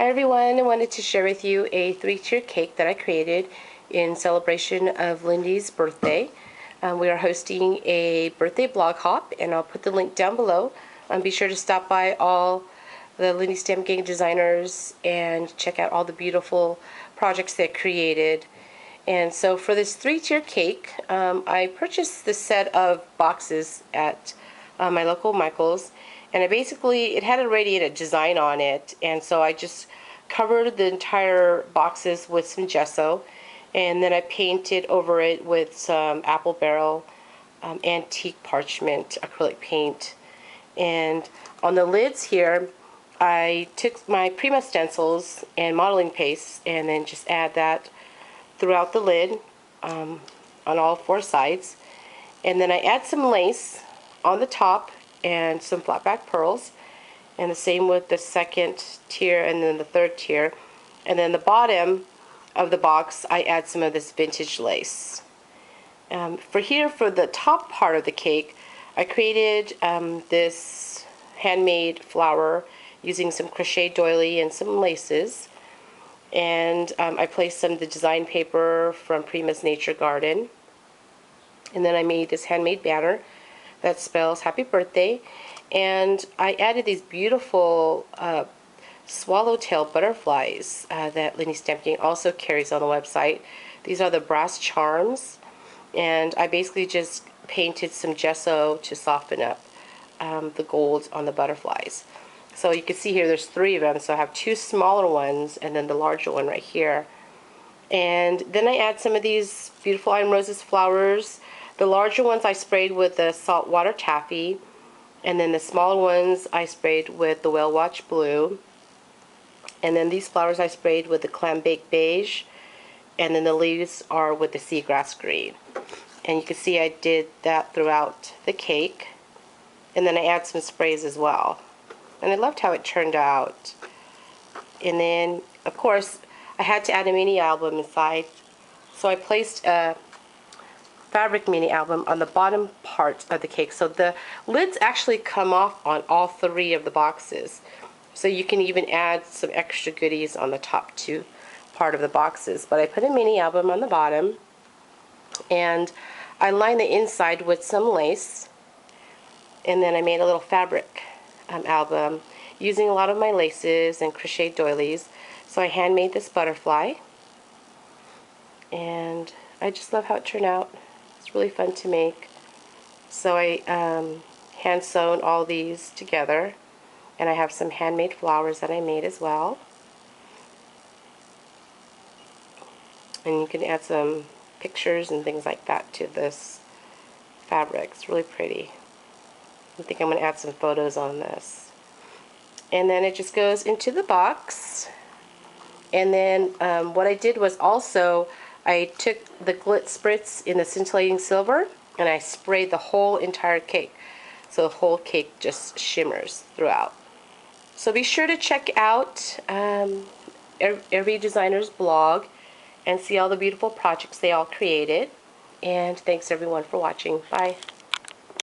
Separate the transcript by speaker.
Speaker 1: Hi everyone, I wanted to share with you a 3-tier cake that I created in celebration of Lindy's birthday. We are hosting a birthday blog hop, and I'll put the link down below. Be sure to stop by all the Lindy Stamp Gang designers and check out all the beautiful projects they created. And so for this 3-tier cake, I purchased this set of boxes at my local Michael's, and it had already a design on it, and so I just covered the entire boxes with some gesso, and then I painted over it with some apple barrel antique parchment acrylic paint. And on the lids here, I took my Prima stencils and modeling paste and then just add that throughout the lid on all 4 sides. And then I add some lace on the top and some flat back pearls, and the same with the 2nd tier and then the 3rd tier. And then the bottom of the box, I add some of this vintage lace. For the top part of the cake, I created this handmade flower using some crochet doily and some laces. And I placed some of the design paper from Prima's Nature Garden. And then I made this handmade banner that spells happy birthday. And I added these beautiful swallowtail butterflies that Lindy Stamp Gang also carries on the website. These are the brass charms. And I basically just painted some gesso to soften up the gold on the butterflies. So you can see here there's 3 of them, so I have 2 smaller ones and then the larger one right here. And then I add some of these beautiful Iron Roses flowers. The larger ones I sprayed with the saltwater taffy, and then the smaller ones I sprayed with the Whale Watch Blue. And then these flowers I sprayed with the Clam Bake Beige, and then the leaves are with the Seagrass Green. And you can see I did that throughout the cake. And then I add some sprays as well. And I loved how it turned out. And then, of course, I had to add a mini album inside. So I placed a fabric mini album on the bottom part of the cake. So the lids actually come off on all 3 of the boxes. So you can even add some extra goodies on the top 2 part of the boxes. But I put a mini album on the bottom, and I lined the inside with some lace, and then I made a little fabric album using a lot of my laces and crochet doilies. So I handmade this butterfly, and I just love how it turned out. It's really fun to make. So I hand sewn all these together, and I have some handmade flowers that I made as well. And you can add some pictures and things like that to this fabric. It's really pretty. I think I'm going to add some photos on this. And then it just goes into the box. And then what I did was also I took the Glit Spritz in the scintillating silver, and I sprayed the whole entire cake. So the whole cake just shimmers throughout. So be sure to check out every designer's blog and see all the beautiful projects they all created. And thanks everyone for watching. Bye.